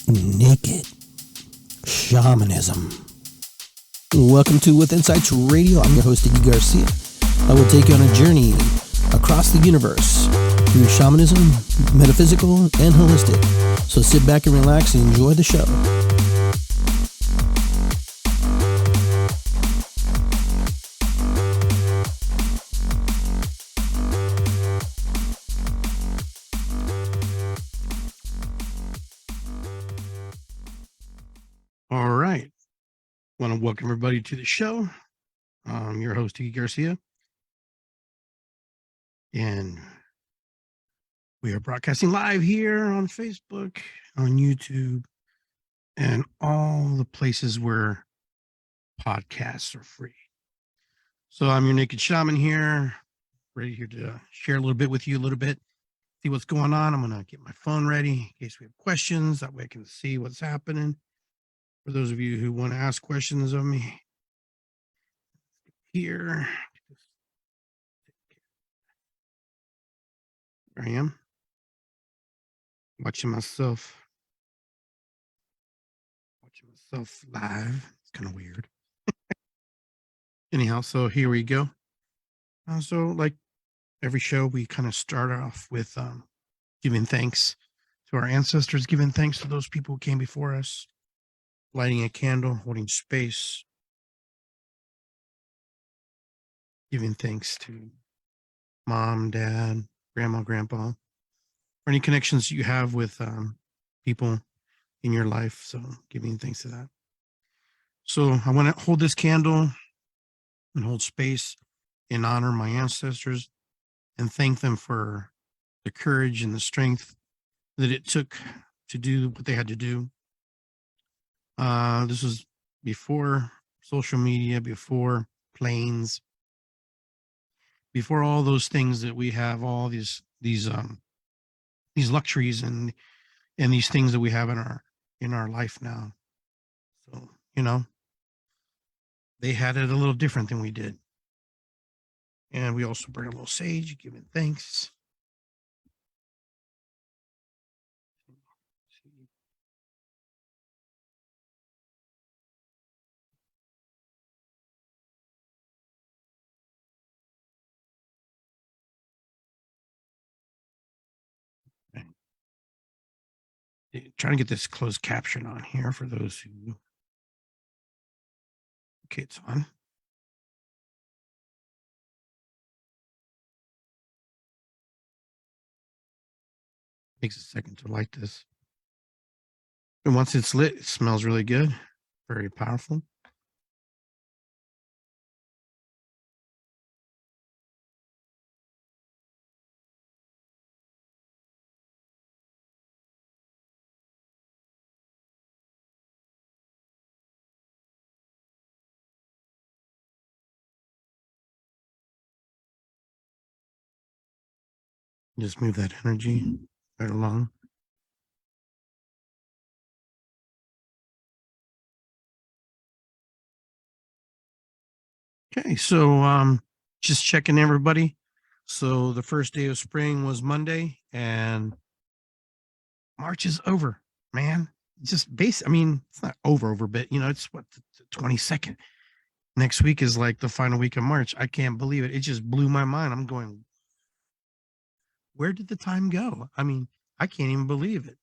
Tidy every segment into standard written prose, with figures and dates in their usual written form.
Naked Shamanism. Welcome to With Insights Radio. I'm your host, Iggy Garcia. I will take you on a journey across the universe through shamanism, metaphysical, and holistic. So sit back and relax and enjoy the show. All right. I want to welcome everybody to the show. I'm your host, Iggy Garcia. And we are broadcasting live here on Facebook, on YouTube, and all the places where podcasts are free. So I'm your Naked Shaman here, ready here to share a little bit with you, see what's going on. I'm going to get my phone ready in case we have questions. That way I can see what's happening. For those of you who want to ask questions of me, here I am, watching myself live. It's kind of weird. Anyhow, so here we go. So like every show, we kind of start off with giving thanks to our ancestors, giving thanks to those people who came before us, lighting a candle, holding space, giving thanks to mom, dad, grandma, grandpa, or any connections you have with people in your life. So giving thanks to that. So I want to hold this candle and hold space and honor my ancestors and thank them for the courage and the strength that it took to do what they had to do. This was before social media, before planes, before all those things that we have, all these luxuries and these things that we have in our life now. So, they had it a little different than we did. And we also burn a little sage, giving thanks. Trying to get this closed caption on here for those who. Okay, it's on. Takes a second to light this. And once it's lit, it smells really good. Very powerful. Just move that energy right along. Okay, so just checking everybody. So the first day of spring was Monday, and March is over, man. Just I mean, it's not over, but it's what, the 22nd. Next week is like the final week of March. I can't believe it. It just blew my mind. I'm going, where did the time go? I mean, I can't even believe it.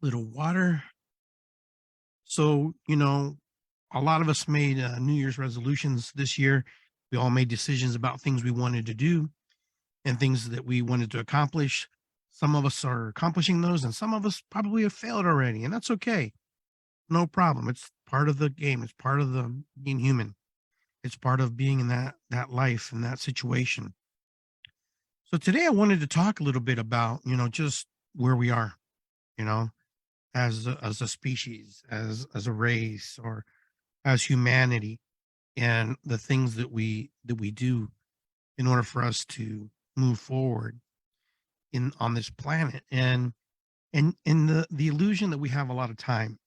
Little water. So, a lot of us made New Year's resolutions this year. We all made decisions about things we wanted to do and things that we wanted to accomplish. Some of us are accomplishing those, and some of us probably have failed already, and that's okay. No problem. It's part of the game. It's part of the being human. It's part of being in that life and that situation. So today I wanted to talk a little bit about, just where we are, as a species, as a race, or as humanity, and the things that we do in order for us to move forward on this planet, and the illusion that we have a lot of time,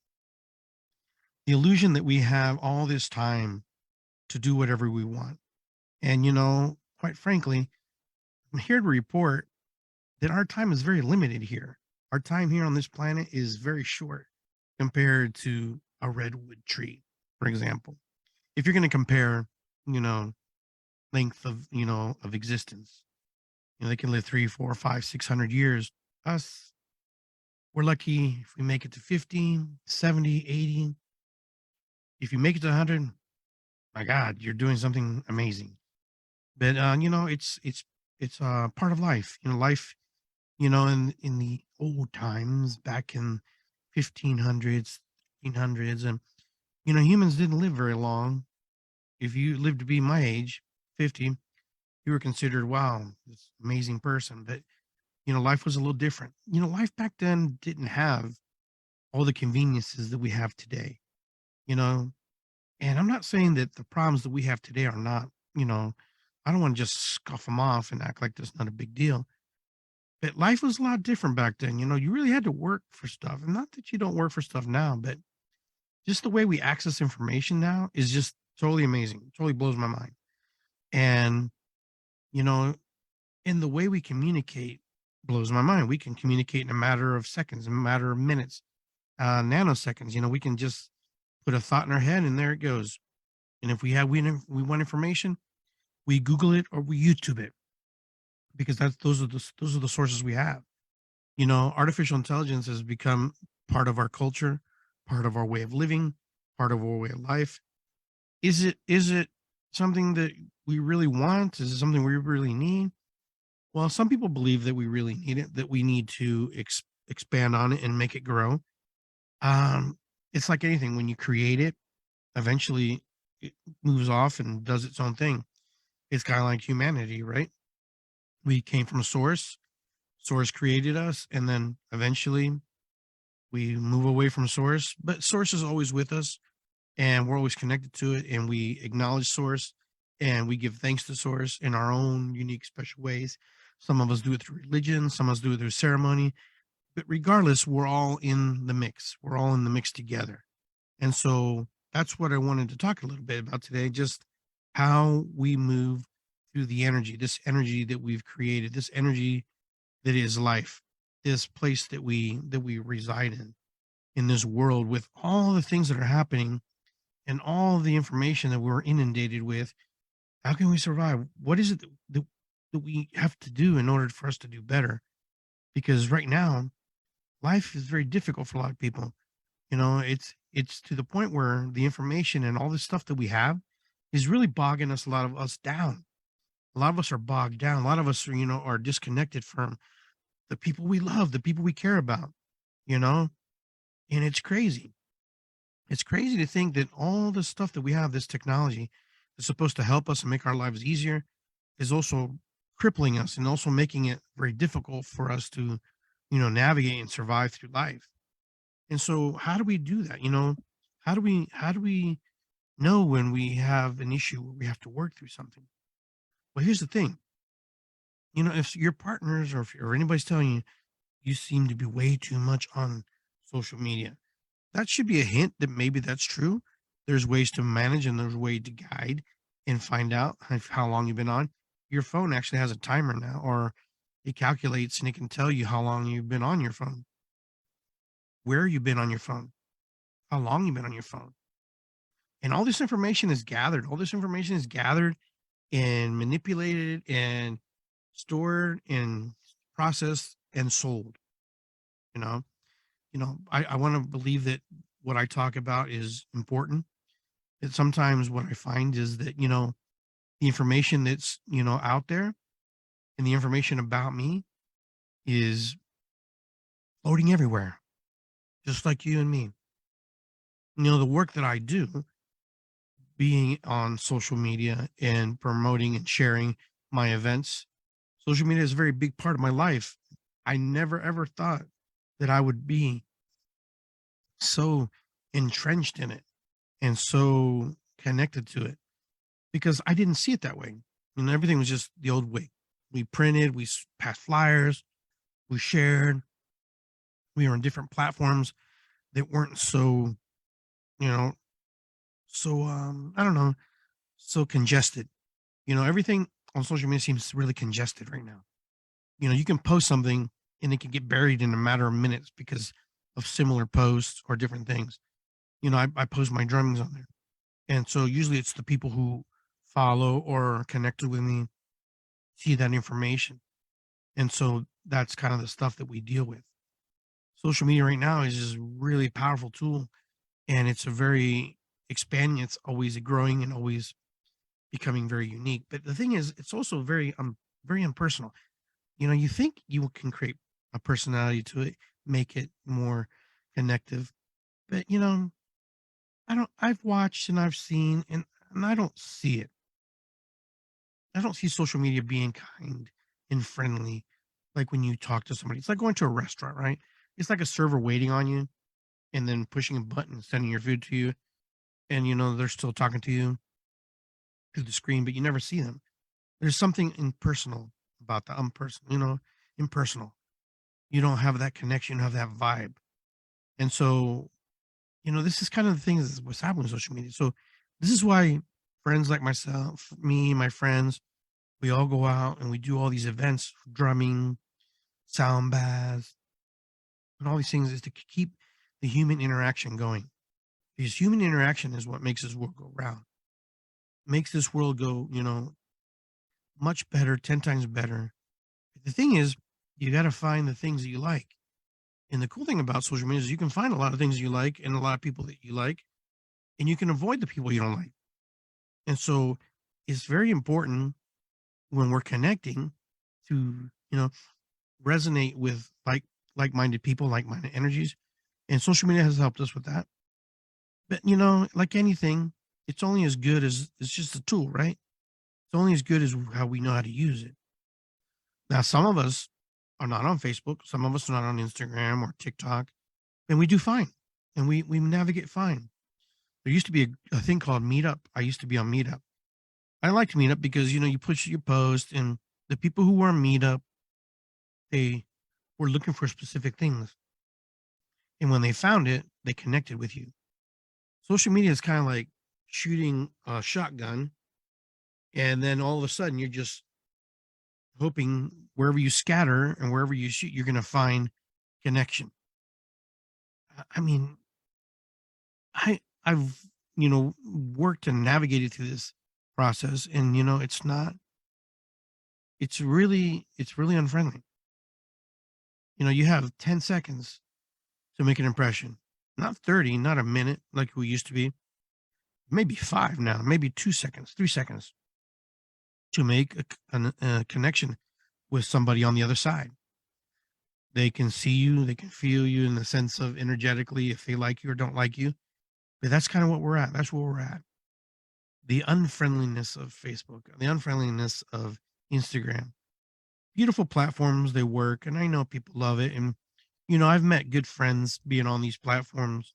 the illusion that we have all this time to do whatever we want. And quite frankly, I'm here to report that our time is very limited here. Our time here on this planet is very short compared to a redwood tree, for example. If you're going to compare, you know, length of, of existence, they can live 3, 4, 5, 600 years. Us, we're lucky if we make it to 50, 70, 80. If you make it to 100, my God, you're doing something amazing. But, it's part of life. Life, in the old times, back in 1500s, 1800s, and, humans didn't live very long. If you lived to be my age, 50, you were considered, wow, this amazing person. But, life was a little different. Life back then didn't have all the conveniences that we have today, you know, and I'm not saying that the problems that we have today are not, I don't want to just scoff them off and act like that's not a big deal. But life was a lot different back then. You really had to work for stuff. And not that you don't work for stuff now, but just the way we access information now is just totally amazing. It totally blows my mind. And, you know, and the way we communicate blows my mind. We can communicate in a matter of seconds, in a matter of minutes, nanoseconds. We can just put a thought in our head and there it goes. And if we want information, we Google it or we YouTube it because those are the sources we have. Artificial intelligence has become part of our culture, part of our way of living, part of our way of life. Is it something that we really want? Is it something we really need? Well, some people believe that we really need it, that we need to expand on it and make it grow. It's like anything when you create it, eventually it moves off and does its own thing. It's kind of like humanity, right? We came from a source created us, and then eventually we move away from source, but source is always with us and we're always connected to it, and we acknowledge source and we give thanks to source in our own unique special ways. Some of us do it through religion, some of us do it through ceremony, but regardless, we're all in the mix. We're all in the mix together. And so that's what I wanted to talk a little bit about today, just how we move through the energy, this energy that we've created, this energy that is life, this place that we reside in this world with all the things that are happening and all the information that we're inundated with. How can we survive? What is it that we have to do in order for us to do better? Because right now, life is very difficult for a lot of people. It's to the point where the information and all this stuff that we have is really bogging us, a lot of us down. A lot of us are bogged down. A lot of us are, are disconnected from the people we love, the people we care about, you know? And it's crazy. It's crazy to think that all the stuff that we have, this technology that's supposed to help us and make our lives easier, is also crippling us and also making it very difficult for us to, navigate and survive through life. And so how do we do that? How do we know when we have an issue where we have to work through something? Well, here's the thing. If your partners or anybody's telling you you seem to be way too much on social media, that should be a hint that maybe that's true. There's ways to manage and there's a way to guide and find out how long you've been on. Your phone actually has a timer now, or it calculates and it can tell you how long you've been on your phone, where you've been on your phone, how long you've been on your phone. And all this information is gathered. All this information is gathered and manipulated and stored and processed and sold. You know, I want to believe that what I talk about is important. That sometimes what I find is that, the information that's, out there and the information about me is floating everywhere, just like you and me. The work that I do, being on social media and promoting and sharing my events, social media is a very big part of my life. I never ever thought that I would be so entrenched in it and so connected to it because I didn't see it that way. Everything was just the old way. We printed, passed flyers, we shared, we were on different platforms that weren't so, you know, I don't know, so congested. Everything on social media seems really congested right now. You can post something and it can get buried in a matter of minutes because of similar posts or different things. I post my drummings on there. And so usually it's the people who follow or are connected with me see that information. And so that's kind of the stuff that we deal with. Social media right now is just a really powerful tool, and it's a very expanding, it's always growing and always becoming very unique. But the thing is, it's also very impersonal. You think you can create a personality to it, make it more connective, but I've watched and I've seen and I don't see it. I don't see social media being kind and friendly like when you talk to somebody. It's like going to a restaurant, right? It's like a server waiting on you and then pushing a button and sending your food to you. And they're still talking to you through the screen, but you never see them. There's something impersonal about the unpersonal, impersonal. You don't have that connection, you don't have that vibe. And so, this is kind of the thing that's what's happening with social media. So this is why friends like myself, me, my friends, we all go out and we do all these events, drumming, sound baths, and all these things is to keep the human interaction going. Because human interaction is what makes this world go round, makes this world go, much better, 10 times better. But the thing is, you got to find the things that you like. And the cool thing about social media is you can find a lot of things you like and a lot of people that you like, and you can avoid the people you don't like. And so it's very important when we're connecting to, resonate with like-minded people, like-minded energies. And social media has helped us with that. But like anything, it's only as good as it's just a tool, right? It's only as good as how we know how to use it. Now, some of us are not on Facebook, some of us are not on Instagram or TikTok, and we do fine. And we navigate fine. There used to be a thing called Meetup. I used to be on Meetup. I liked Meetup because you push your post and the people who were on Meetup, they were looking for specific things. And when they found it, they connected with you. Social media is kind of like shooting a shotgun, and then all of a sudden you're just hoping wherever you scatter and wherever you shoot, you're going to find connection. I mean, I've worked and navigated through this process, and it's really unfriendly. You have 10 seconds to make an impression, not 30, not a minute like we used to be, maybe 5 now, maybe 2 seconds, 3 seconds to make a connection with somebody on the other side. They can see you, they can feel you in the sense of energetically if they like you or don't like you. But that's kind of what we're at. That's where we're at. The unfriendliness of Facebook, the unfriendliness of Instagram. Beautiful platforms, they work, and I know people love it. And I've met good friends being on these platforms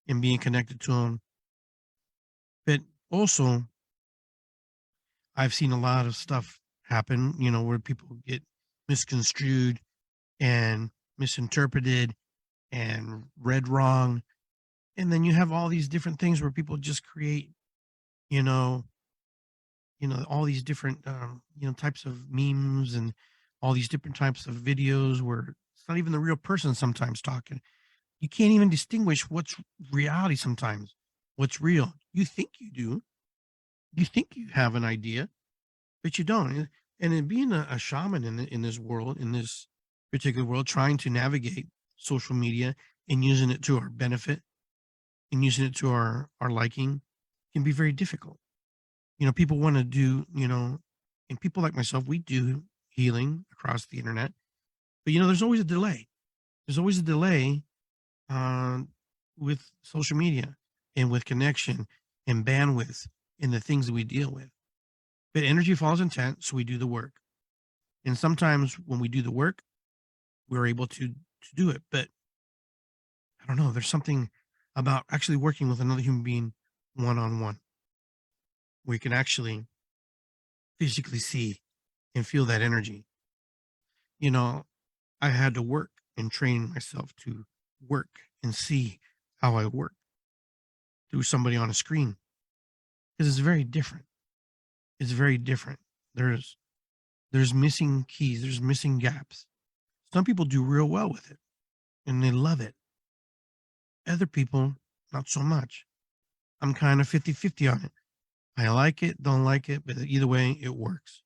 and being connected to them. But also, I've seen a lot of stuff happen, where people get misconstrued and misinterpreted and read wrong. And then you have all these different things where people just create, you know, all these different, types of memes and all these different types of videos where it's not even the real person sometimes talking. You can't even distinguish what's reality sometimes, what's real. You think you do. You think you have an idea, but you don't. And in being a shaman in this world, in this particular world, trying to navigate social media and using it to our benefit and using it to our liking can be very difficult. People want to do, and people like myself, we do healing across the internet, but there's always a delay. There's always a delay uh, with social media and with connection and bandwidth and the things that we deal with. But energy follows intent, so we do the work. And sometimes when we do the work, we're able to do it. But I don't know, there's something about actually working with another human being one on one. We can actually physically see and feel that energy. You know, I had to work and train myself to work and see how I work through somebody on a screen because it's very different. It's very different. There's missing keys, there's missing gaps. Some people do real well with it and they love it. Other people, not so much. I'm kind of 50-50 on it. I like it, don't like it, but either way, it works.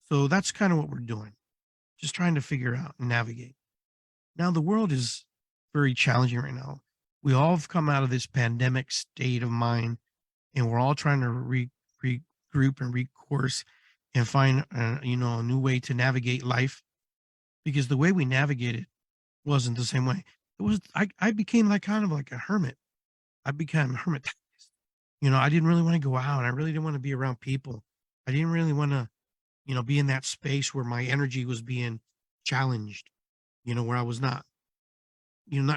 So that's kind of what we're doing. Just trying to figure out and navigate. Now, the world is very challenging right now. We all have come out of this pandemic state of mind, and we're all trying to regroup and recourse and find, a new way to navigate life because the way we navigated wasn't the same way. It was, I became like kind of like a hermit. I became hermit. I didn't really want to go out. I really didn't want to be around people. I didn't really want to, be in that space where my energy was being challenged, where I was not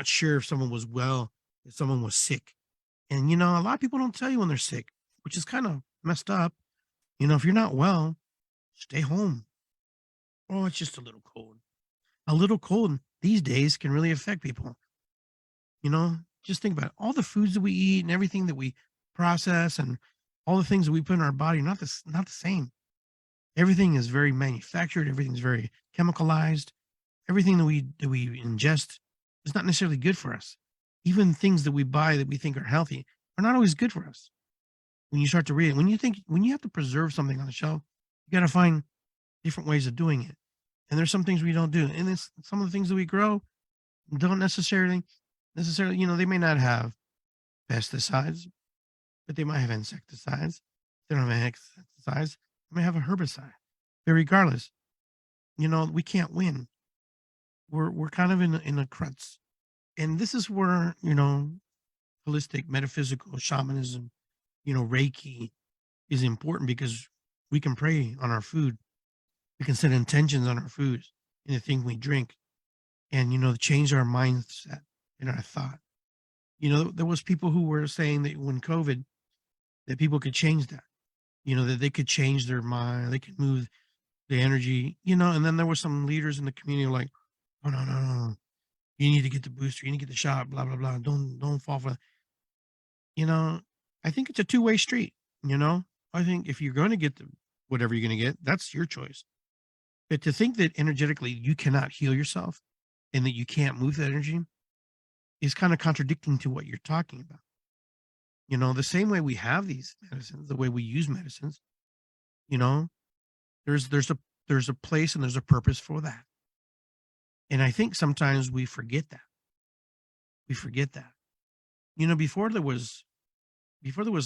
sure if someone was well, if someone was sick. And, a lot of people don't tell you when they're sick, which is kind of messed up. If you're not well, stay home. Oh, it's just a little cold. A little cold these days can really affect people. Just think about it. All the foods that we eat and everything that we process and all the things that we put in our body, not the same. Everything is very manufactured, everything's very chemicalized. Everything that we ingest is not necessarily good for us. Even things that we buy that we think are healthy are not always good for us. When you start to read it, when you have to preserve something on the shelf, you got to find different ways of doing it. And there's some things we don't do. And it's some of the things that we grow don't necessarily, they may not have pesticides, but they might have insecticides. They don't have insecticides. They may have a herbicide. But regardless, we can't win. We're kind of in a crutch. And this is where, holistic, metaphysical, shamanism, Reiki is important because we can pray on our food. We can set intentions on our foods and the thing we drink and, change our mindset and our thought. There was people who were saying that when COVID, that people could change that, that they could change their mind, they could move the energy, and then there were some leaders in the community like, oh, no, no, no. You need to get the booster, you need to get the shot, blah, blah, blah. Don't fall for you know, I think it's a two-way street, you know? I think if you're gonna get the whatever you're gonna get, that's your choice. But to think that energetically you cannot heal yourself and that you can't move that energy is kind of contradicting to what you're talking about. The same way we have these medicines, the way we use medicines, you know, there's a place and there's a purpose for that. And I think sometimes we forget that. We forget that. Before there was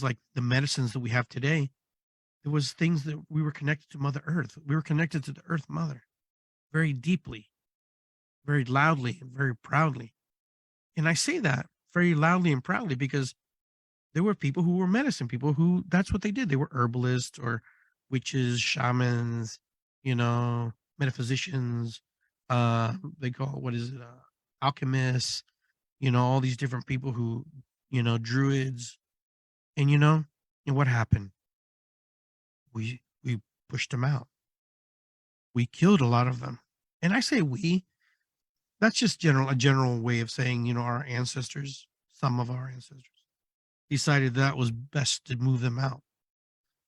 like the medicines that we have today, there was things that we were connected to Mother Earth. We were connected to the Earth Mother very deeply, very loudly, and very proudly. And I say that very loudly and proudly because there were people who were medicine people who that's what they did. They were herbalists or witches, shamans, metaphysicians. They call what is it? Alchemists. All these different people who, druids, and and what happened? We pushed them out. We killed a lot of them, and I say we. That's just a general way of saying our ancestors. Some of our ancestors decided that was best to move them out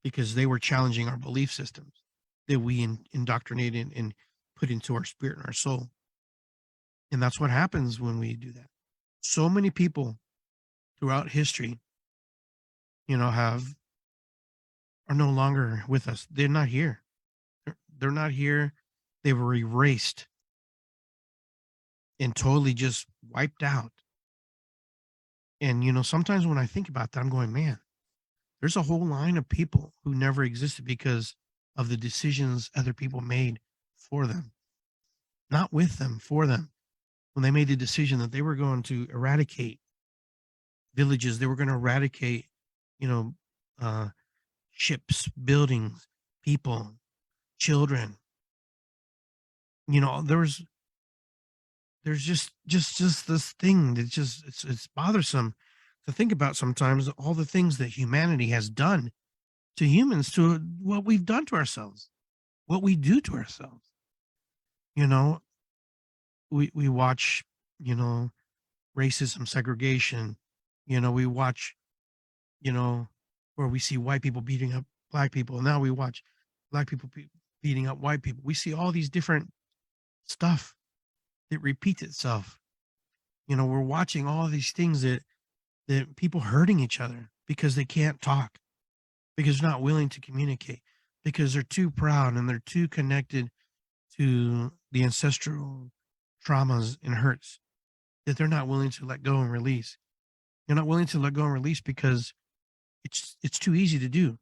because they were challenging our belief systems that we indoctrinated and put into our spirit and our soul. And that's what happens when we do that. So many people throughout history, have are no longer with us. They're not here. They're not here. They were erased and totally just wiped out. And sometimes when I think about that, I'm going, man, there's a whole line of people who never existed because of the decisions other people made for them, not with them, for them. When they made the decision that they were going to eradicate villages, they were going to eradicate, you know, uh, ships, buildings, people, children. There's just this thing that just it's bothersome to think about sometimes all the things that humanity has done to humans, to what we've done to ourselves, what we do to ourselves. You know, we watch, you know, racism, segregation. We watch, where we see white people beating up black people. Now we watch black people beating up white people. We see all these different stuff. It repeats itself. We're watching all these things that people hurting each other because they can't talk, because they're not willing to communicate, because they're too proud and they're too connected to the ancestral traumas and hurts that they're not willing to let go and release. You're not willing to let go and release because it's too easy to do,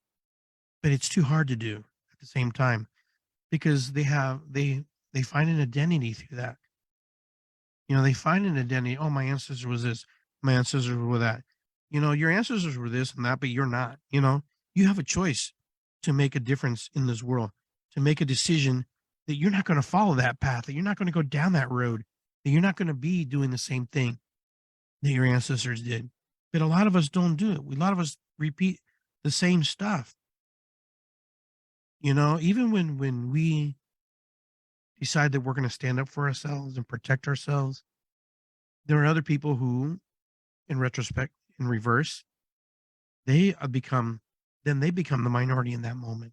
but it's too hard to do at the same time because they find an identity through that. They find an identity. Oh, my ancestor was this. My ancestors were that. Your ancestors were this and that, but you're not. You have a choice to make a difference in this world, to make a decision that you're not going to follow that path, that you're not going to go down that road, that you're not going to be doing the same thing that your ancestors did. But a lot of us don't do it. A lot of us repeat the same stuff. Even when we decide that we're going to stand up for ourselves and protect ourselves, there are other people who, in retrospect, in reverse, they they become the minority in that moment.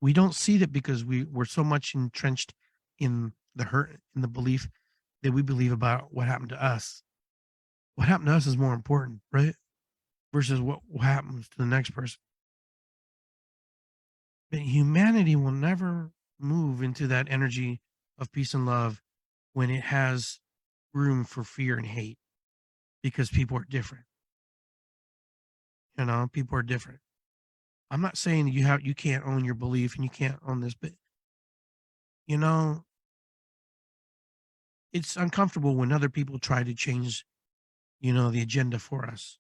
We don't see that because we're so much entrenched in the hurt, in the belief that we believe about what happened to us. What happened to us is more important, right? Versus what happens to the next person. But humanity will never move into that energy of peace and love when it has room for fear and hate because people are different. People are different. I'm not saying you can't own your belief and you can't own this, but you know, it's uncomfortable when other people try to change, the agenda for us,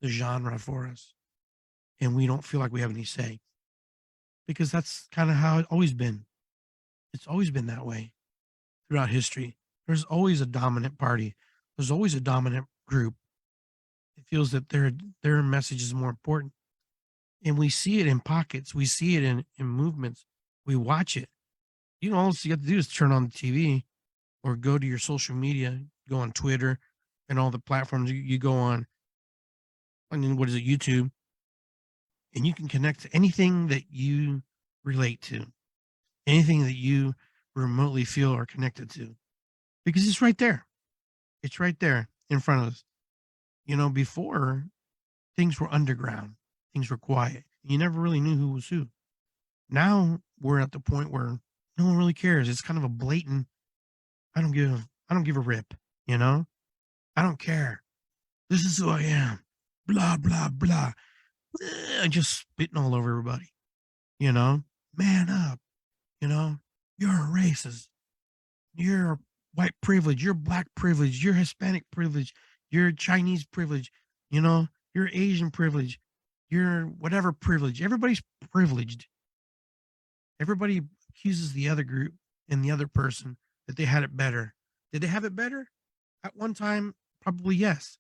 the genre for us, and we don't feel like we have any say because that's kind of how it's always been. It's always been that way throughout history. There's always a dominant party. There's always a dominant group. It feels that their message is more important. And we see it in pockets. We see it in movements. We watch it. All you have to do is turn on the TV or go to your social media, go on Twitter and all the platforms you go on. I mean, what is it, YouTube? And you can connect to anything that you relate to, anything that you remotely feel are connected to, because it's right there. It's right there in front of us. Before things were underground, things were quiet. You never really knew who was who. Now we're at the point where no one really cares. It's kind of a blatant, I don't give a rip, you know? I don't care. This is who I am. Blah, blah, blah. Just spitting all over everybody, you know? Man up, you know? You're a racist. You're white privilege. You're black privilege. You're Hispanic privilege. You're Chinese privilege. You're Asian privilege. You're whatever privilege. Everybody's privileged. Everybody accuses the other group and the other person that they had it better. Did they have it better? At one time, probably yes.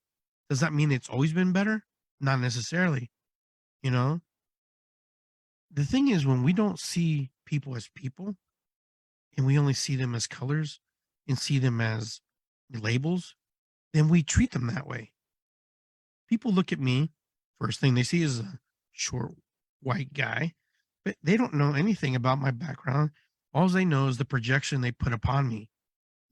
Does that mean it's always been better? Not necessarily. You know, the thing is, when we don't see people as people and we only see them as colors and see them as labels, then we treat them that way. People look at me, first thing they see is a short white guy, but they don't know anything about my background. All they know is the projection they put upon me.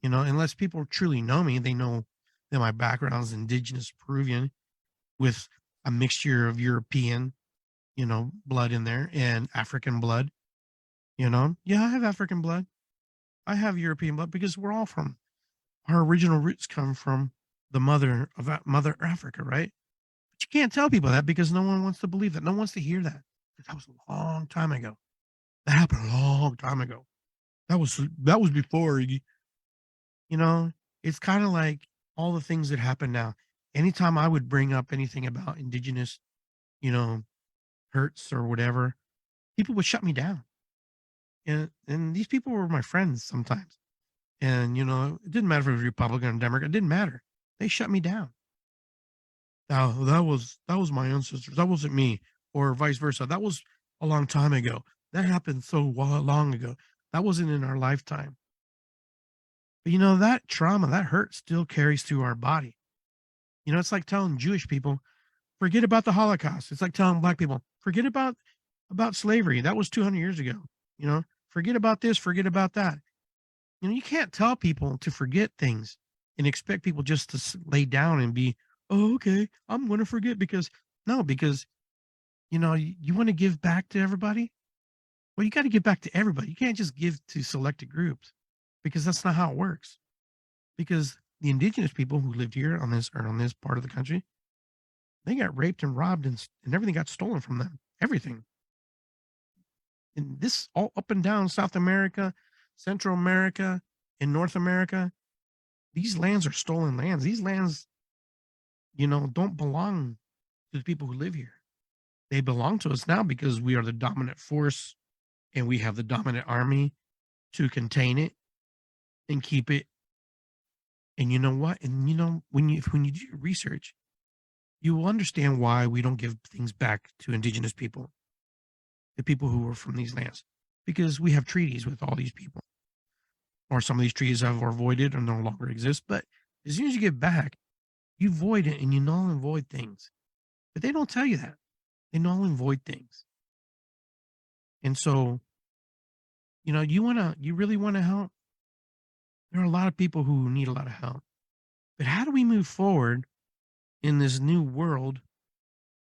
Unless people truly know me, they know that my background is indigenous Peruvian with a mixture of European, blood in there and African blood. Yeah, I have African blood. I have European blood because we're all from our original roots come from the mother Africa, right? But you can't tell people that because no one wants to believe that. No one wants to hear that. That was a long time ago. That happened a long time ago. That was before Iggy. It's kind of like all the things that happen now. Anytime I would bring up anything about indigenous, you know, hurts or whatever, people would shut me down. And these people were my friends sometimes. And it didn't matter if it was Republican or Democrat, it didn't matter. They shut me down. Now that was my ancestors. That wasn't me, or vice versa. That was a long time ago. That happened so long ago. That wasn't in our lifetime. But that trauma, that hurt still carries through our body. It's like telling Jewish people, forget about the Holocaust. It's like telling black people, forget about slavery. That was 200 years ago. Forget about this, forget about that. You can't tell people to forget things and expect people just to lay down and be, oh, okay, I'm going to forget because no, because you want to give back to everybody. Well, you got to give back to everybody. You can't just give to selected groups because that's not how it works. Because the indigenous people who lived here on this part of the country, they got raped and robbed and everything got stolen from them. Everything. And this all up and down South America, Central America, and North America, these lands are stolen lands. These lands, don't belong to the people who live here. They belong to us now because we are the dominant force and we have the dominant army to contain it and keep it. And you know what? And when you do your research, you will understand why we don't give things back to indigenous people, the people who are from these lands, because we have treaties with all these people, or some of these treaties have avoided or no longer exist. But as soon as you give back, you void it and you null and void things. But they don't tell you that. They null and void things. And so, you really want to help. There are a lot of people who need a lot of help. But how do we move forward in this new world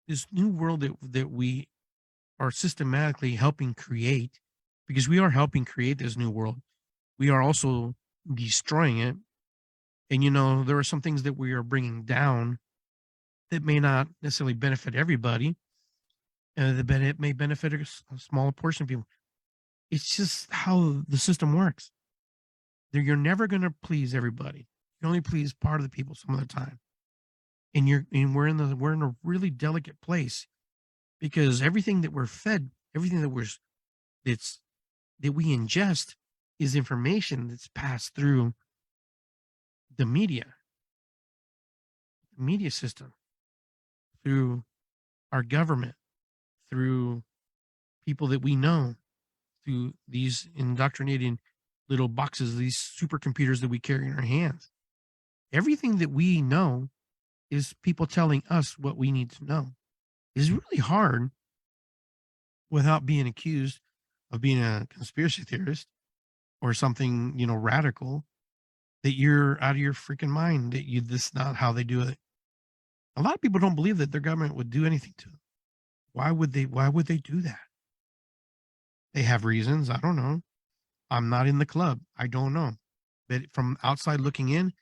that we are systematically helping create? Because we are helping create this new world. We are also destroying it. And, there are some things that we are bringing down that may not necessarily benefit everybody. It may benefit a smaller portion of people. It's just how the system works. You're never going to please everybody. You only please part of the people some of the time. And we're in a really delicate place because everything that we're fed, everything that's that we ingest is information that's passed through the media system, through our government, through people that we know, through these indoctrinating little boxes, these supercomputers that we carry in our hands. Everything that we know is people telling us what we need to know. It's really hard without being accused of being a conspiracy theorist or something, radical, that you're out of your freaking mind, that this is not how they do it. A lot of people don't believe that their government would do anything to them. Why would they do that? They have reasons. I don't know. I'm not in the club. I don't know. But from outside looking in,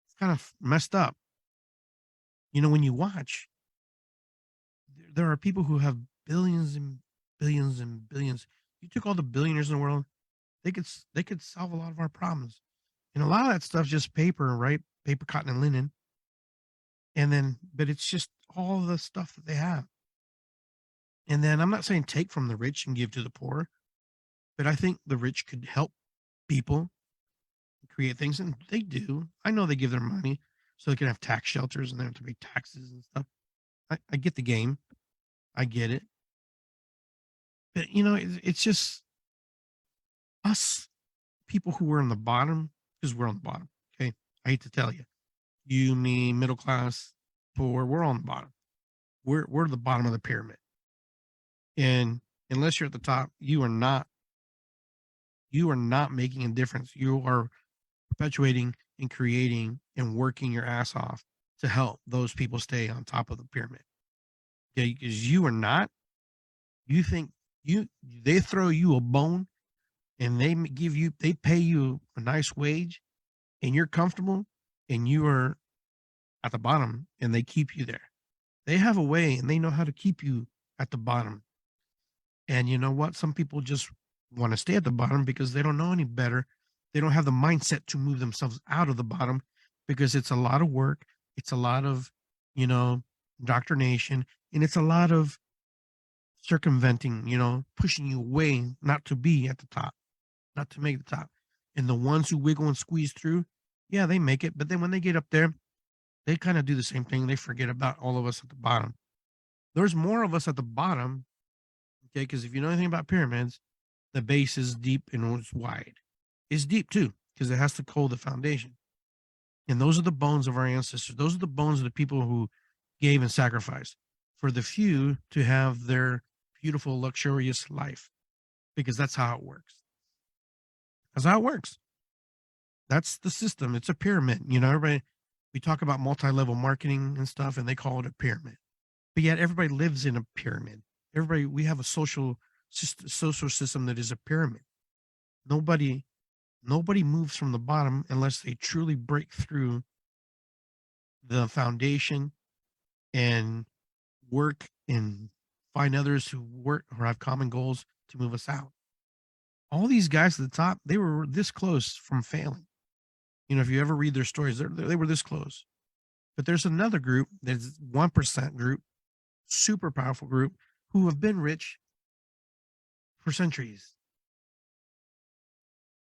it's kind of messed up. When you watch, there are people who have billions and billions and billions. You took all the billionaires in the world, they could solve a lot of our problems. And a lot of that stuff's just paper, right? Paper, cotton, and linen. But it's just all the stuff that they have. And then I'm not saying take from the rich and give to the poor, but I think the rich could help people create things, and they do. I know they give their money so they can have tax shelters and they don't have to pay taxes and stuff. I get the game. I get it. But it's just us people who are on the bottom, because we're on the bottom. Okay. I hate to tell you. You, me, middle class, poor, we're on the bottom. We're the bottom of the pyramid. And unless you're at the top, you are not making a difference. You are perpetuating and creating and working your ass off to help those people stay on top of the pyramid. Okay, because you are not. You think they throw you a bone and they pay you a nice wage and you're comfortable and you are at the bottom and they keep you there. They have a way and they know how to keep you at the bottom. And you know what? Some people just want to stay at the bottom because they don't know any better. They don't have the mindset to move themselves out of the bottom because it's a lot of work. It's a lot of, indoctrination, and it's a lot of circumventing, pushing you away not to be at the top, not to make the top. And the ones who wiggle and squeeze through, yeah, they make it. But then when they get up there, they kind of do the same thing. They forget about all of us at the bottom. There's more of us at the bottom. Okay. Because if you know anything about pyramids, the base is deep and it's wide. It's deep too, because it has to hold the foundation. And those are the bones of our ancestors. Those are the bones of the people who gave and sacrificed for the few to have their beautiful, luxurious life, because that's how it works. That's how it works. That's the system. It's a pyramid. Everybody, we talk about multi-level marketing and stuff, and they call it a pyramid. But yet everybody lives in a pyramid. Everybody, we have a social system that is a pyramid. Nobody nobody moves from the bottom unless they truly break through the foundation and work and find others who work or have common goals to move us out. All these guys at the top, they were this close from failing. If you ever read their stories, they were this close. But there's another group, there's 1% group, super powerful group, who have been rich for centuries,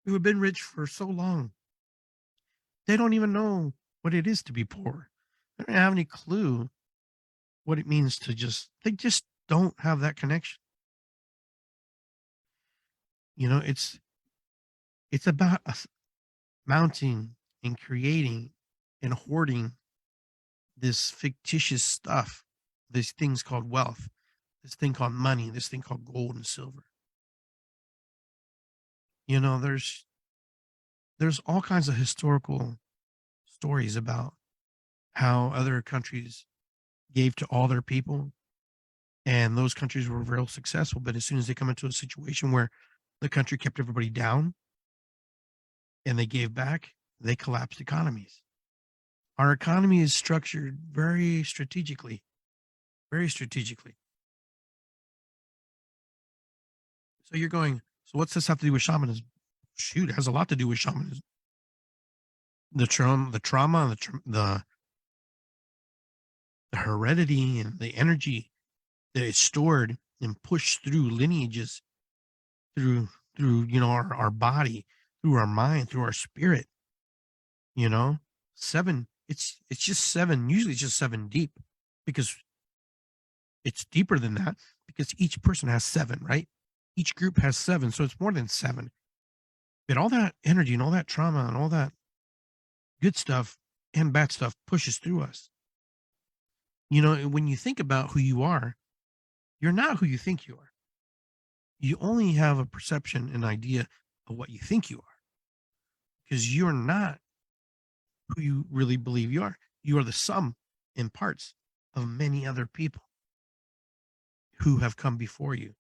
who have been rich for so long. They don't even know what it is to be poor. They don't have any clue what it means to they just don't have that connection. It's about us mounting and creating and hoarding this fictitious stuff, these things called wealth, this thing called money, this thing called gold and silver. You know, there's there's all kinds of historical stories about how other countries gave to all their people, and those countries were real successful. But as soon as they come into a situation where the country kept everybody down and they gave back, they collapsed economies. Our economy is structured very strategically, very strategically. So you're going, so what's this have to do with shamanism? Shoot, it has a lot to do with shamanism. The trauma, the heredity, and the energy that is stored and pushed through lineages, through our body, through our mind, through our spirit. You know, seven. It's just seven. Usually, it's just seven deep, because it's deeper than that, because each person has seven, right? Each group has seven, so it's more than seven. But all that energy and all that trauma and all that good stuff and bad stuff pushes through us. When you think about who you are, you're not who you think you are. You only have a perception and idea of what you think you are, because you're not who you really believe you are. You are the sum in parts of many other people who have come before you.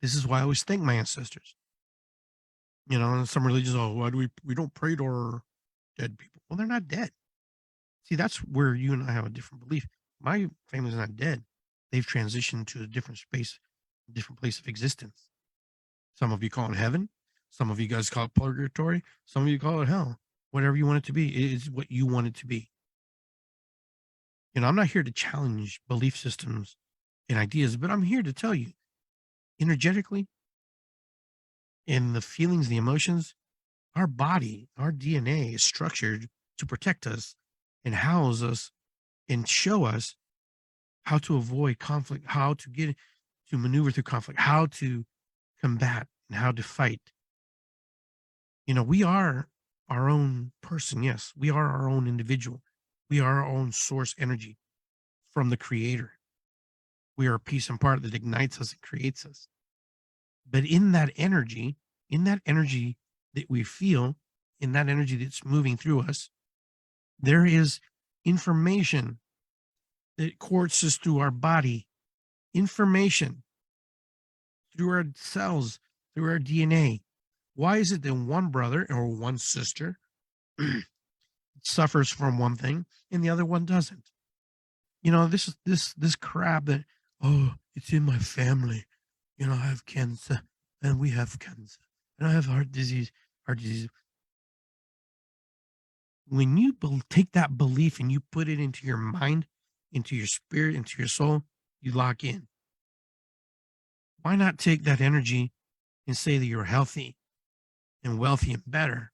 This is why I always thank my ancestors. And some religions, oh, why do we don't pray to our dead people? Well, they're not dead. See, that's where you and I have a different belief. My family's not dead. They've transitioned to a different space, a different place of existence. Some of you call it heaven. Some of you guys call it purgatory. Some of you call it hell. Whatever you want it to be, it is what you want it to be. I'm not here to challenge belief systems and ideas, but I'm here to tell you, energetically, in the feelings, the emotions, our body, our DNA is structured to protect us and house us and show us how to avoid conflict, how to get to maneuver through conflict, how to combat, and how to fight. We are our own person. Yes, we are our own individual. We are our own source energy from the creator. We are a piece and part that ignites us and creates us. But in that energy that we feel, in that energy that's moving through us, there is information that courses through our body, information through our cells, through our DNA. Why is it that one brother or one sister suffers from one thing and the other one doesn't? This crap that, oh, it's in my family. I have cancer and we have cancer and I have heart disease. Heart disease. When you take that belief and you put it into your mind, into your spirit, into your soul, you lock in. Why not take that energy and say that you're healthy and wealthy and better?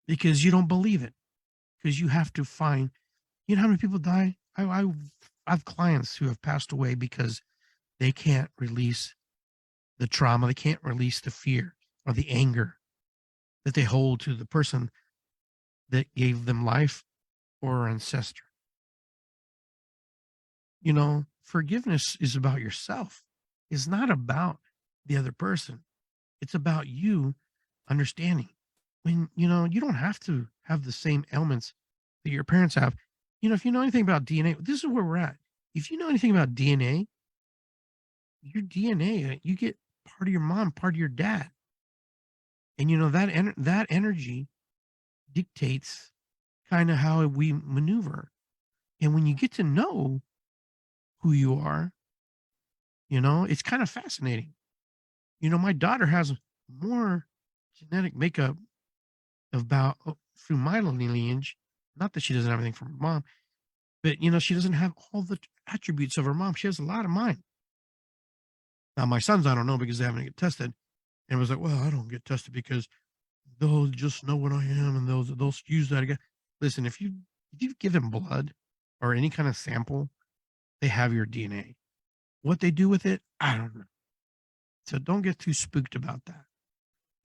Because you don't believe it. Because you have to find, how many people die? I have clients who have passed away because they can't release the trauma, they can't release the fear or the anger that they hold to the person that gave them life or ancestor. Forgiveness is about yourself. It's not about the other person. It's about you understanding when, you don't have to have the same ailments that your parents have. If you know anything about DNA, this is where we're at. If you know anything about DNA, your DNA, you get part of your mom, part of your dad. And that energy dictates kind of how we maneuver. And when you get to know who you are, it's kind of fascinating. My daughter has more genetic makeup about through my lineage. Not that she doesn't have anything from her mom, but she doesn't have all the attributes of her mom. She has a lot of mine. Now my sons, I don't know because they haven't get tested. And it was like, well, I don't get tested because they'll just know what I am and they'll use that again. Listen, if you give them blood or any kind of sample, they have your DNA. What they do with it, I don't know. So don't get too spooked about that.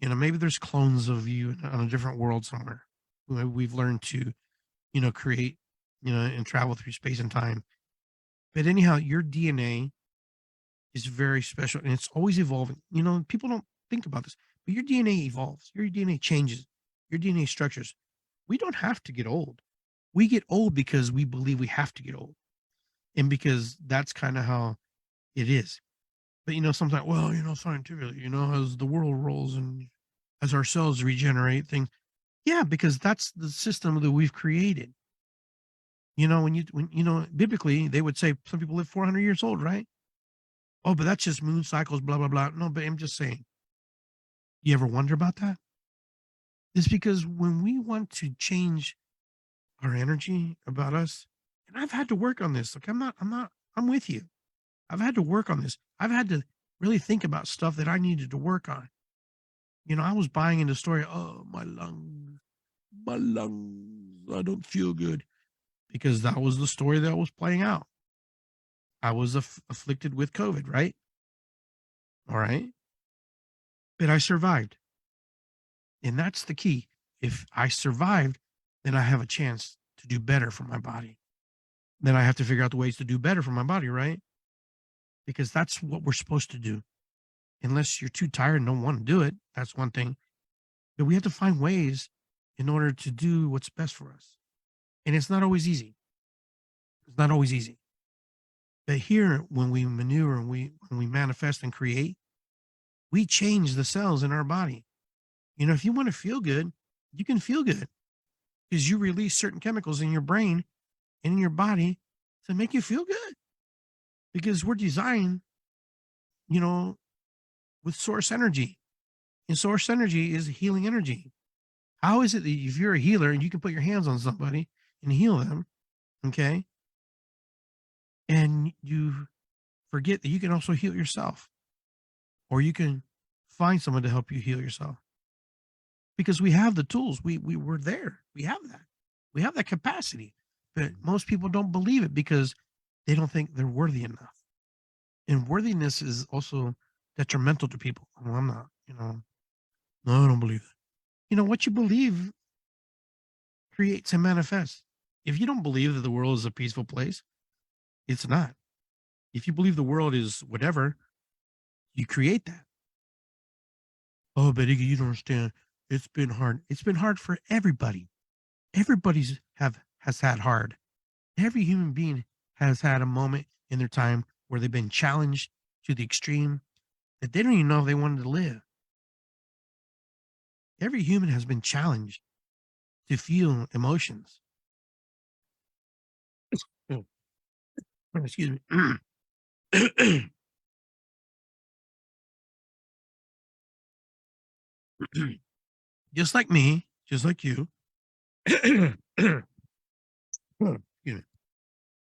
Maybe there's clones of you on a different world somewhere. We've learned to, create, and travel through space and time. But anyhow, your DNA is very special and it's always evolving. People don't think about this, but your DNA evolves, your DNA changes, your DNA structures. We don't have to get old. We get old because we believe we have to get old. And because that's kind of how it is. But sometimes, well, scientifically, as the world rolls and as our cells regenerate things. Yeah, because that's the system that we've created. When biblically they would say some people live 400 years old, right? Oh, but that's just moon cycles, blah, blah, blah. No, but I'm just saying, you ever wonder about that? It's because when we want to change our energy about us, and I've had to work on this. Like I'm with you. I've had to work on this. I've had to really think about stuff that I needed to work on. I was buying into the story, oh, my lungs, I don't feel good. Because that was the story that was playing out. I was afflicted with COVID, right? All right. But I survived. And that's the key. If I survived, then I have a chance to do better for my body. Then I have to figure out the ways to do better for my body, right? Because that's what we're supposed to do. Unless you're too tired and don't want to do it, that's one thing. But we have to find ways in order to do what's best for us. And it's not always easy. It's not always easy. But here, when we maneuver and when we manifest and create, we change the cells in our body. If you want to feel good, you can feel good because you release certain chemicals in your brain and in your body to make you feel good. Because we're designed, you know, with source energy. And source energy is healing energy. How is it that if you're a healer and you can put your hands on somebody and heal them, okay, and you forget that you can also heal yourself, or you can find someone to help you heal yourself? Because we have the tools. We were there. We have that. We have that capacity. But most people don't believe it because they don't think they're worthy enough. And worthiness is also detrimental to people. Well, I'm not, no, I don't believe it. What you believe creates and manifests. If you don't believe that the world is a peaceful place, it's not. If you believe the world is whatever, you create that. Oh, but Iggy, you don't understand. It's been hard. It's been hard for everybody. Everybody's has had hard. Every human being has had a moment in their time where they've been challenged to the extreme that they don't even know if they wanted to live. Every human has been challenged to feel emotions. Oh, excuse me. Just like me, just like you. Excuse me.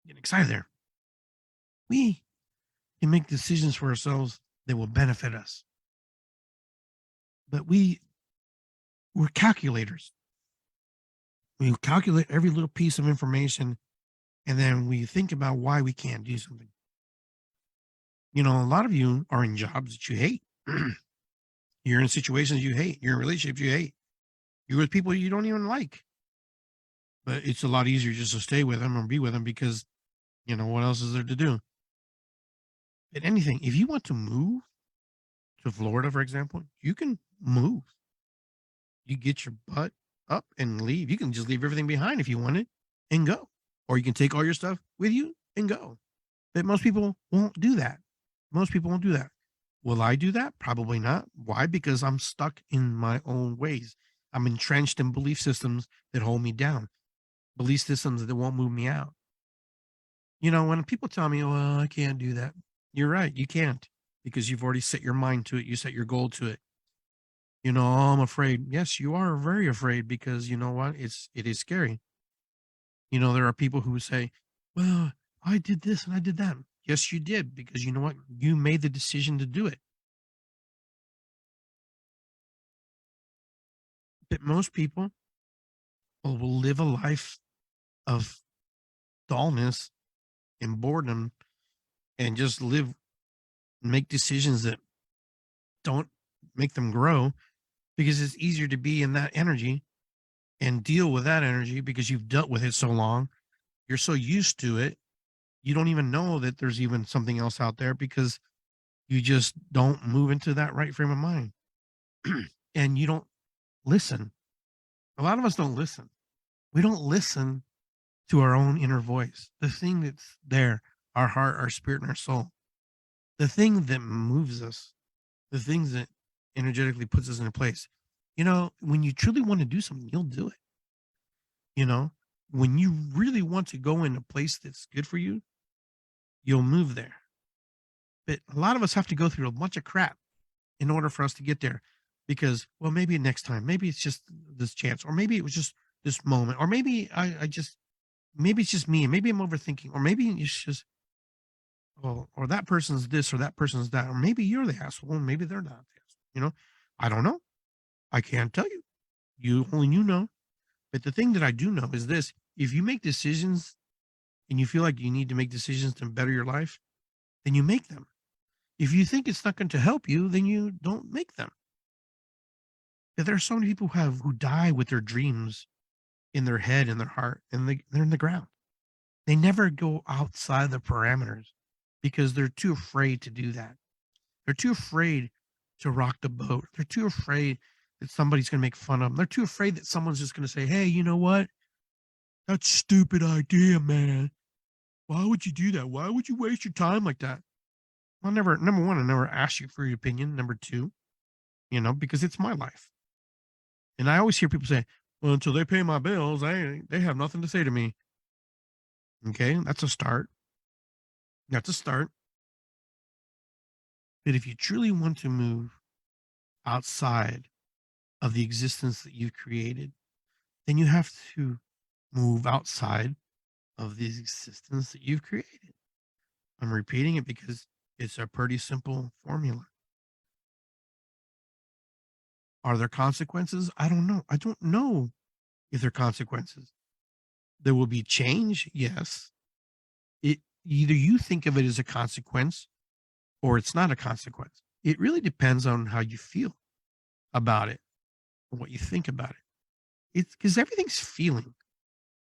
Getting excited there. We can make decisions for ourselves that will benefit us. But we're calculators. We calculate every little piece of information and then we think about why we can't do something. A lot of you are in jobs that you hate. You're in situations you hate. You're in relationships you hate. You're with people you don't even like. But it's a lot easier just to stay with them or be with them because, what else is there to do? But anything, if you want to move to Florida, for example, you can move. You get your butt up and leave. You can just leave everything behind if you wanted and go. Or you can take all your stuff with you and go. But most people won't do that. Most people won't do that. Will I do that? Probably not. Why? Because I'm stuck in my own ways. I'm entrenched in belief systems that hold me down, belief systems that won't move me out. When people tell me, well, I can't do that, you're right. You can't because you've already set your mind to it. You set your goal to it. "Oh, I'm afraid." Yes, you are very afraid because you know what? It is scary. There are people who say, "Well, I did this and I did that." Yes, you did because you know what? You made the decision to do it. But most people will live a life of dullness and boredom and just make decisions that don't make them grow because it's easier to be in that energy and deal with that energy because you've dealt with it so long. You're so used to it. You don't even know that there's even something else out there because you just don't move into that right frame of mind. And you don't listen. A lot of us don't listen. We don't listen to our own inner voice, the thing that's there, our heart, our spirit, and our soul, the thing that moves us, the things that energetically puts us in a place. When you truly want to do something, you'll do it. You know, when you really want to go in a place that's good for you, you'll move there. But a lot of us have to go through a bunch of crap in order for us to get there because, well, maybe next time, maybe it's just this chance, or maybe it was just this moment, or maybe I just, maybe it's just me, and maybe I'm overthinking, or maybe it's just, well, or that person's this, or that person's that, or maybe you're the asshole, and maybe they're not the asshole. I don't know. I can't tell you. Only you know. But the thing that I do know is this: if you make decisions and you feel like you need to make decisions to better your life, then you make them. If you think it's not going to help you, then you don't make them. Yeah, there are so many people who die with their dreams in their head, in their heart, and they're in the ground. They never go outside the parameters because they're too afraid to do that. They're too afraid to rock the boat. They're too afraid that somebody's going to make fun of them. They're too afraid that someone's just going to say, "Hey, you know what? That's a stupid idea, man. Why would you do that? Why would you waste your time like that?" Well, number one, I never asked you for your opinion. Number two, because it's my life. And I always hear people say, "Well, until they pay my bills, they have nothing to say to me." Okay, that's a start. That's a start. But if you truly want to move outside of the existence that you've created, then you have to move outside of the existence that you've created. I'm repeating it because it's a pretty simple formula. Are there consequences? I don't know. I don't know if there are consequences. There will be change, yes. It Either you think of it as a consequence or it's not a consequence. It really depends on how you feel about it and what you think about it. It's because everything's feeling.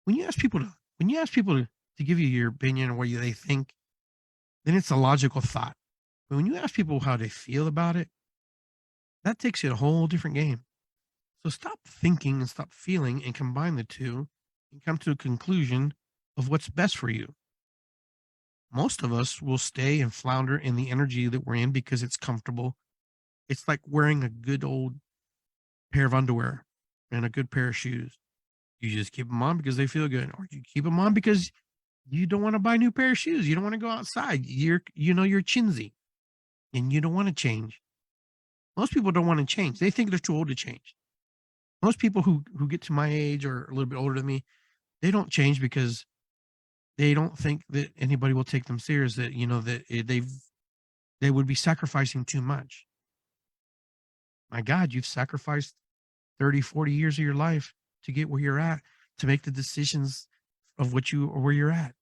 When you ask people to give you your opinion or they think, then it's a logical thought. But when you ask people how they feel about it, that takes you a whole different game. So stop thinking and stop feeling and combine the two and come to a conclusion of what's best for you. Most of us will stay and flounder in the energy that we're in because it's comfortable. It's like wearing a good old pair of underwear and a good pair of shoes. You just keep them on because they feel good, or you keep them on because you don't want to buy a new pair of shoes. You don't want to go outside. You're chinsy and you don't want to change. Most people don't want to change. They think they're too old to change. Most people who get to my age or a little bit older than me, they don't change because they don't think that anybody will take them serious. That they would be sacrificing too much. My God, you've sacrificed 30, 40 years of your life to get where you're at, to make the decisions of where you're at.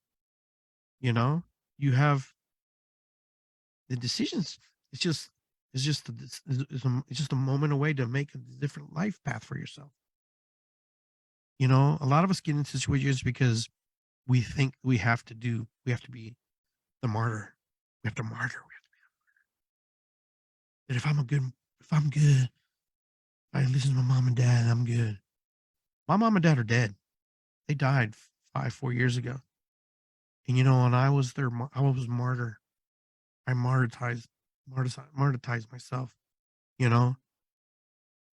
You know, you have the decisions. It's just, it's just a moment away to make a different life path for yourself. A lot of us get into situations because we think we have to be the martyr. We have to martyr. That if I'm good, I listen to my mom and dad. I'm good. My mom and dad are dead. They died 4 years ago. And and I was I was martyr. I martyrized myself, you know,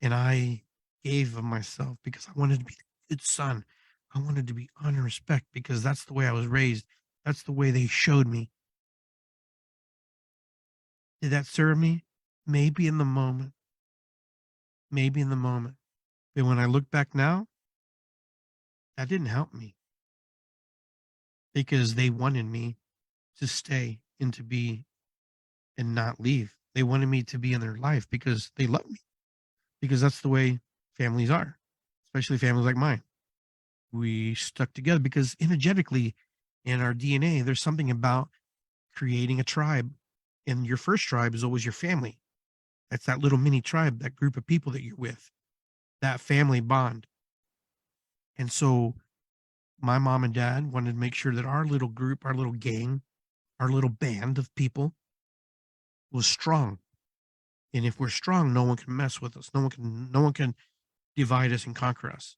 and I gave of myself because I wanted to be a good son. I wanted to be honor and respect because that's the way I was raised. That's the way they showed me. Did that serve me? Maybe in the moment, maybe in the moment. But when I look back now, that didn't help me because they wanted me to stay and to be and not leave. They wanted me to be in their life because they love me, because that's the way families are, especially families like mine. We stuck together because energetically in our DNA, there's something about creating a tribe. And your first tribe is always your family. That's that little mini tribe, that group of people that you're with, that family bond. And so my mom and dad wanted to make sure that our little group, our little gang, our little band of people was strong. And if we're strong, no one can mess with us. No one can divide us and conquer us.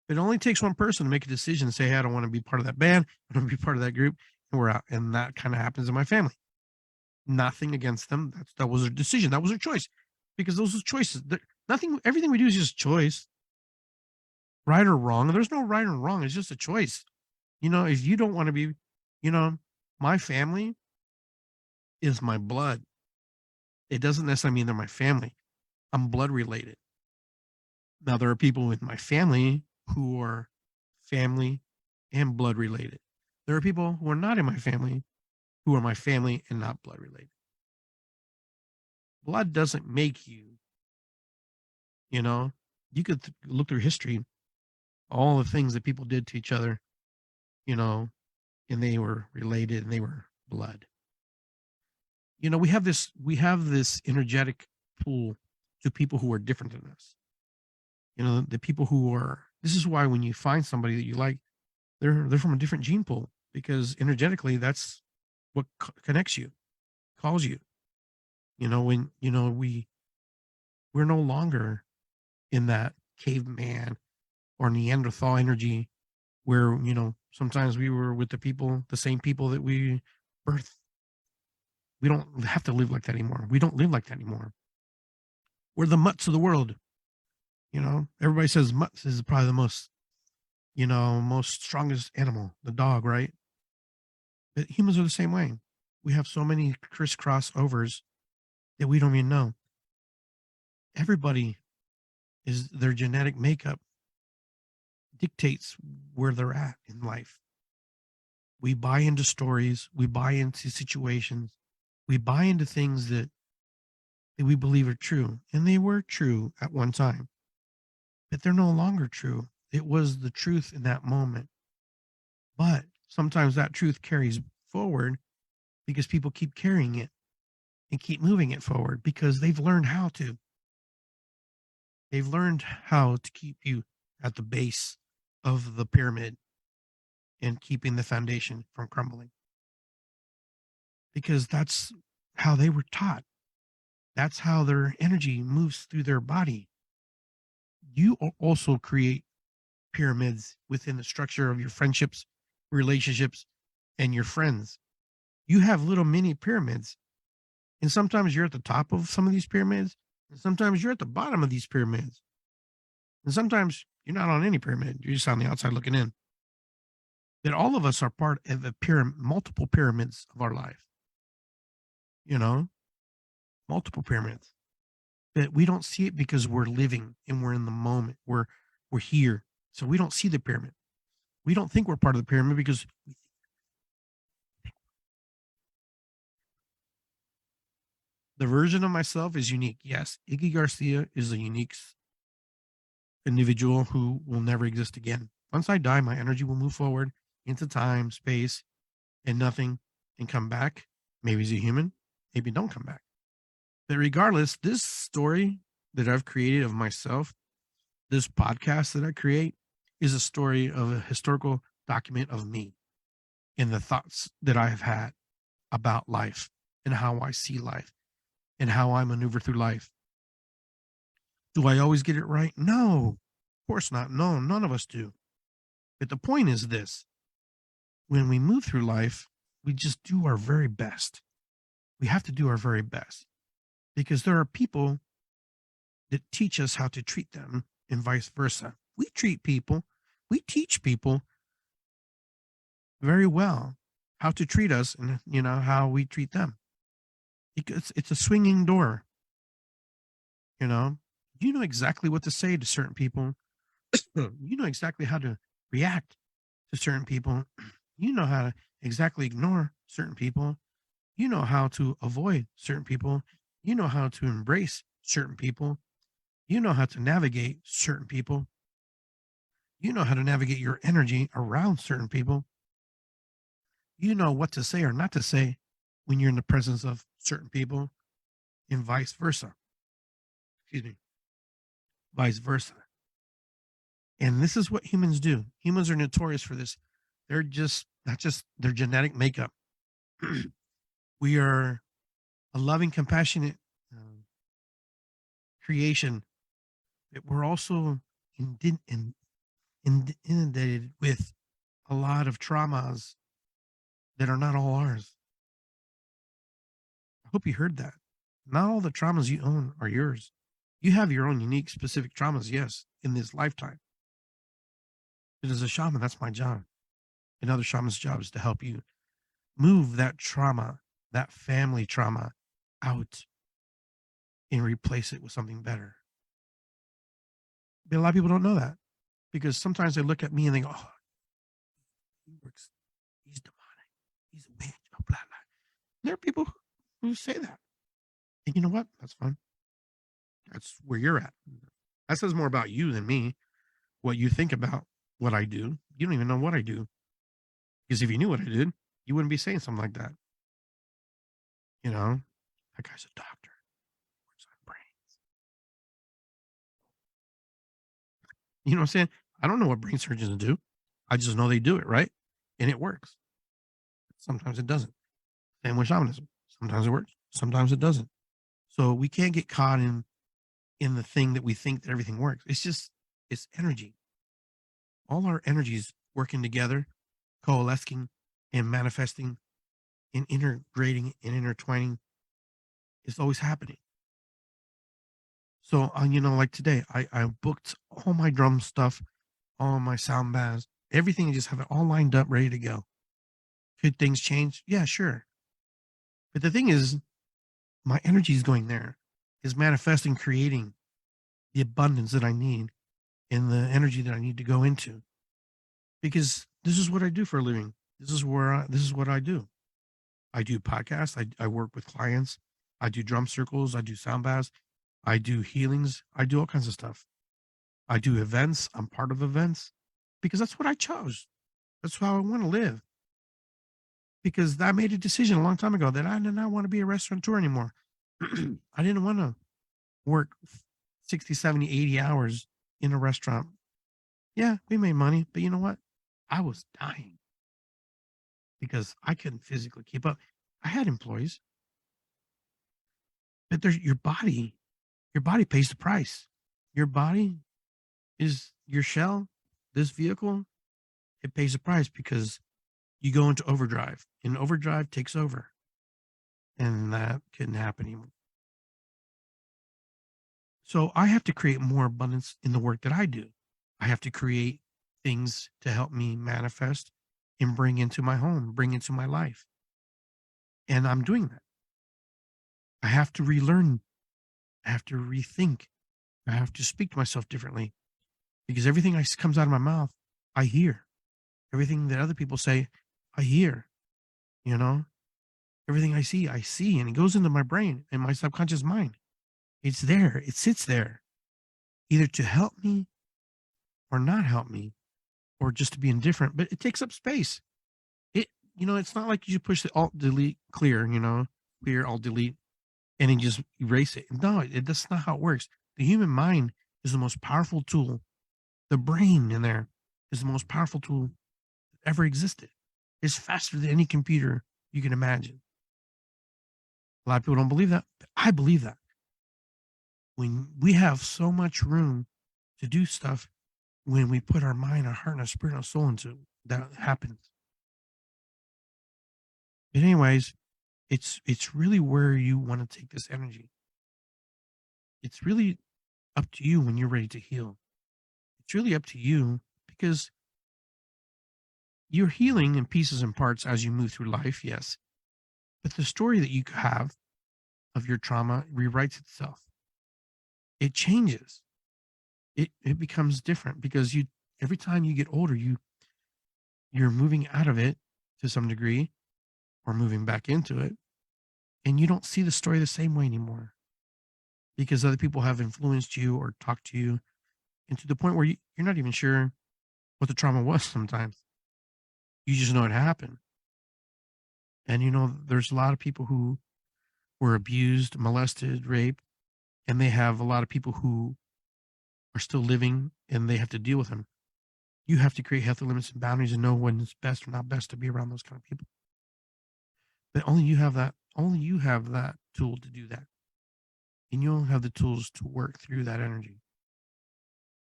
It only takes one person to make a decision and say, "Hey, I don't want to be part of that band. I don't want to be part of that group," and we're out. And that kind of happens in my family. Nothing against them. That was their decision. That was their choice, because those are choices. Nothing. Everything we do is just choice, right or wrong. There's no right or wrong. It's just a choice. If you don't want to be, you know, my family is my blood. It doesn't necessarily mean they're my family. I'm blood related. Now there are people in my family who are family and blood related. There are people who are not in my family who are my family and not blood related. Blood doesn't make you, you know, you could look through history, all the things that people did to each other, you know, and they were related and they were blood. We have this energetic pool to people who are different than us. The people who are, this is why when you find somebody that you like, they're from a different gene pool, because energetically that's what connects you, calls you. When we're no longer in that caveman or Neanderthal energy where sometimes we were with the same people that we birthed. We don't have to live like that anymore. We don't live like that anymore. We're the mutts of the world. Everybody says mutts is probably the most strongest animal, the dog, right? But humans are the same way. We have so many crisscross overs that we don't even know. Everybody is their genetic makeup dictates where they're at in life. We buy into stories, we buy into situations, we buy into things that we believe are true. And they were true at one time, but they're no longer true. It was the truth in that moment. But sometimes that truth carries forward because people keep carrying it and keep moving it forward because they've learned how to. They've learned how to keep you at the base of the pyramid and keeping the foundation from crumbling, because that's how they were taught. That's how their energy moves through their body. You also create pyramids within the structure of your friendships, relationships, and your friends. You have little mini pyramids. And sometimes you're at the top of some of these pyramids, and sometimes you're at the bottom of these pyramids. And sometimes you're not on any pyramid, you're just on the outside looking in. That all of us are part of a pyramid, multiple pyramids of our life, you know, multiple pyramids. That we don't see it because we're living and we're in the moment. We're here. So we don't see the pyramid. We don't think we're part of the pyramid because the version of myself is unique. Yes, Iggy Garcia is a unique individual who will never exist again. Once I die, my energy will move forward into time, space, and nothing and come back. Maybe as a human, maybe don't come back. But regardless, this story that I've created of myself, this podcast that I create, is a story of a historical document of me and the thoughts that I have had about life and how I see life and how I maneuver through life. Do I always get it right? No, of course not. No, none of us do. But the point is this: when we move through life, we just do our very best. We have to do our very best because there are people that teach us how to treat them and vice versa. We treat people, we teach people very well how to treat us and how we treat them. Because it's a swinging door, you know. You know exactly what to say to certain people. You know exactly how to react to certain people. You know how to exactly ignore certain people. You know how to avoid certain people. You know how to embrace certain people. You know how to navigate certain people. You know how to navigate your energy around certain people. You know what to say or not to say when you're in the presence of certain people, and vice versa. Excuse me, vice versa. And this is what humans do. Humans are notorious for this. They're just not just their genetic makeup. We are a loving, compassionate um, creation, but we're also inundated with a lot of traumas that are not all ours. I hope you heard that. Not all the traumas you own are yours. You have your own unique, specific traumas, yes, in this lifetime. But as a shaman, that's my job. Another shaman's job is to help you move that trauma, that family trauma out and replace it with something better. But a lot of people don't know that because sometimes they look at me and they go, oh, he works, he's demonic, he's a witch, blah, blah, blah. There are people who say that. And you know what? That's fine. That's where you're at. That says more about you than me, what you think about what I do. You don't even know what I do. Because if you knew what I did, you wouldn't be saying something like that. You know, that guy's a doctor, works on brains. You know what I'm saying? I don't know what brain surgeons do. I just know they do it, right? And it works. Sometimes it doesn't. Same with shamanism. Sometimes it works. Sometimes it doesn't. So we can't get caught in the thing that we think that everything works. It's just it's energy. All our energies working together, coalescing and manifesting and integrating and intertwining is always happening. So, like today, I booked all my drum stuff, all my sound baths, everything. I just have it all lined up, ready to go. Could things change? Yeah, sure. But the thing is, my energy is going there, is manifesting, creating the abundance that I need and the energy that I need to go into. Because this is what I do for a living. This is what I do. I do podcasts. I work with clients. I do drum circles. I do sound baths. I do healings. I do all kinds of stuff. I do events. I'm part of events because that's what I chose. That's how I want to live. Because I made a decision a long time ago that I did not want to be a restaurateur anymore. I didn't want to work 60, 70, 80 hours in a restaurant. Yeah, we made money, but you know what? I was dying because I couldn't physically keep up. I had employees, but there's your body pays the price. Your body is your shell, this vehicle, it pays the price because you go into overdrive and overdrive takes over. And that couldn't happen anymore. So I have to create more abundance in the work that I do. I have to create things to help me manifest and bring into my home, bring into my life. And I'm doing that. I have to relearn. I have to rethink. I have to speak to myself differently because everything comes out of my mouth, I hear. Everything that other people say, I hear. You know, everything I see, and it goes into my brain and my subconscious mind. It's there. It sits there, either to help me or not help me, or just to be indifferent. But it takes up space. It, it's not like you push the alt delete clear. Clear alt delete, and then just erase it. No, that's not how it works. The human mind is the most powerful tool. The brain in there is the most powerful tool that ever existed. It's faster than any computer you can imagine. A lot of people don't believe that, but I believe that. when we have so much room to do stuff when we put our mind, our heart, and our spirit, and our soul into it, that happens. But anyways, it's really where you want to take this energy. It's really up to you when you're ready to heal. It's really up to you because you're healing in pieces and parts as you move through life, yes. But the story that you have of your trauma rewrites itself. It changes. It becomes different because you every time you get older, you're moving out of it to some degree or moving back into it, and you don't see the story the same way anymore because other people have influenced you or talked to you, and to the point where you're not even sure what the trauma was sometimes. You just know it happened. And there's a lot of people who were abused, molested, raped, and they have a lot of people who are still living and they have to deal with them. You have to create healthy limits and boundaries and know when it's best or not best to be around those kind of people. But only you have that tool to do that. And you'll have the tools to work through that energy.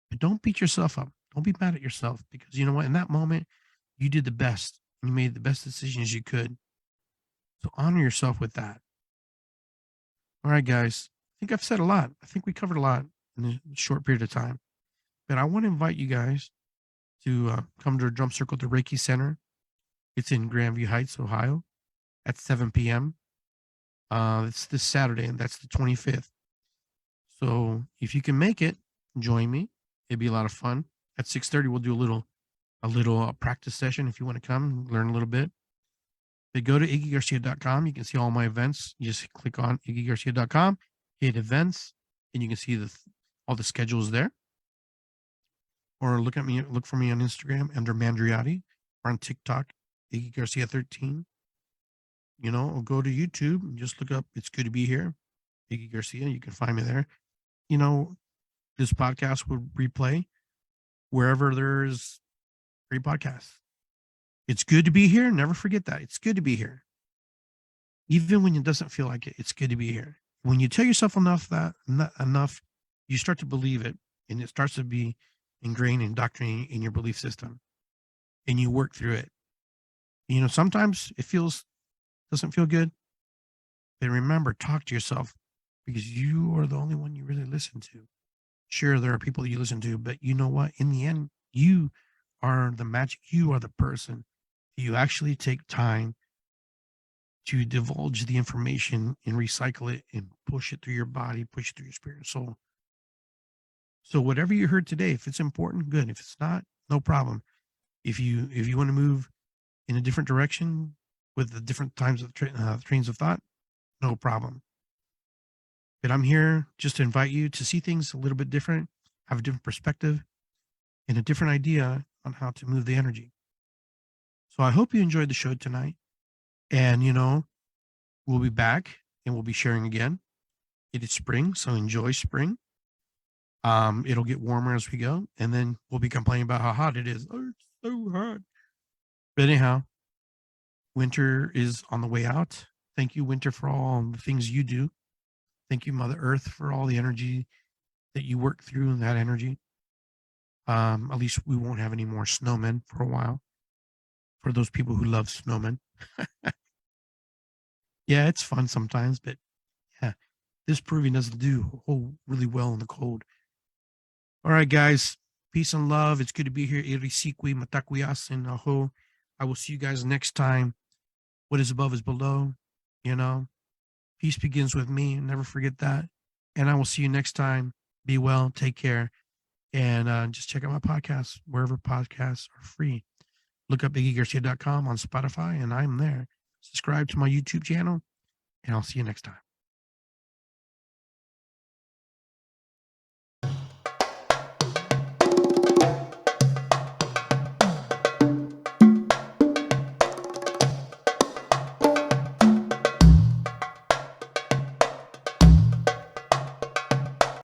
But don't beat yourself up. Don't be mad at yourself because you know what? In that moment, you did the best. You made the best decisions you could. So honor yourself with that. All right, guys. I think I've said a lot. I think we covered a lot in a short period of time. But I want to invite you guys to come to a drum circle at the Reiki Center. It's in Grandview Heights, Ohio, at 7 p.m. It's this Saturday, and that's the 25th. So if you can make it, join me. It'd be a lot of fun. At 6:30, we'll do a little practice session if you want to come learn a little bit. But go to iggygarcia.com. You can see all my events. You just click on iggygarcia.com, hit events, and you can see all the schedules there. Or look for me on Instagram under Mandriotti, or on TikTok, Iggy Garcia 13. Or go to YouTube and just look up It's Good to Be Here, Iggy Garcia. You can find me there. This podcast will replay wherever there's great podcasts. It's good to be here. Never forget that. It's good to be here. Even when it doesn't feel like it, it's good to be here. When you tell yourself enough, you start to believe it, and it starts to be ingrained, indoctrinated in your belief system, and you work through it. Sometimes it doesn't feel good, but remember, talk to yourself because you are the only one you really listen to. Sure, there are people you listen to, but you know what? In the end, you are the magic. You are the person. You actually take time to divulge the information and recycle it and push it through your body, push it through your spirit and soul. So whatever you heard today, if it's important, good. If it's not, no problem. If you want to move in a different direction with the different times of trains of thought, no problem. But I'm here just to invite you to see things a little bit different, have a different perspective, and a different idea on how to move the energy. So I hope you enjoyed the show tonight. And, we'll be back and we'll be sharing again. It is spring, so enjoy spring. It'll get warmer as we go, and then we'll be complaining about how hot it is. Oh, it's so hot. But anyhow, winter is on the way out. Thank you, winter, for all the things you do. Thank you, Mother Earth, for all the energy that you work through and that energy. At least we won't have any more snowmen for a while. For those people who love snowmen. Yeah, it's fun sometimes, but yeah, this Peruvian doesn't do really well in the cold. All right, guys. Peace and love. It's good to be here. Irisiqui, Mataquias, Aho. I will see you guys next time. What is above is below. Peace begins with me. Never forget that. And I will see you next time. Be well. Take care. And just check out my podcast wherever podcasts are free. Look up iggygarcia.com on Spotify, and I'm there. Subscribe to my YouTube channel, and I'll see you next time.